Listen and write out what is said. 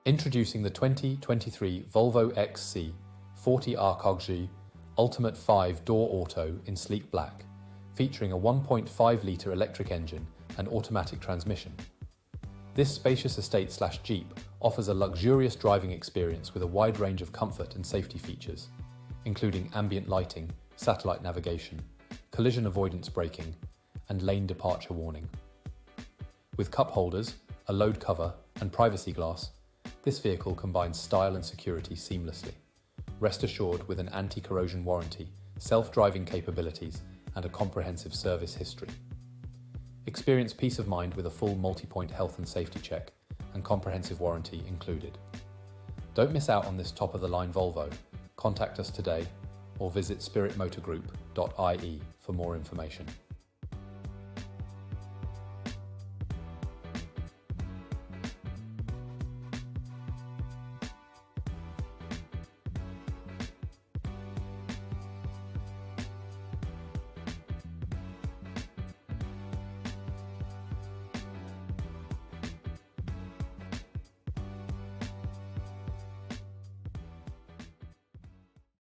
Introducing the 2023 Volvo Xc40 Rchrg Ultimate 5-Door Auto in sleek black, featuring a 1.5-litre electric engine and automatic transmission. This spacious estate/Jeep offers a luxurious driving experience with a wide range of comfort and safety features, including ambient lighting, satellite navigation, collision avoidance braking, and lane departure warning. With cup holders, a load cover, and privacy glass, this vehicle combines style and security seamlessly. Rest assured with an anti-corrosion warranty, self-driving capabilities, and a comprehensive service history. Experience peace of mind with a full multi-point health and safety check and comprehensive warranty included. Don't miss out on this top-of-the-line Volvo. Contact us today or visit spiritmotorgroup.ie for more information.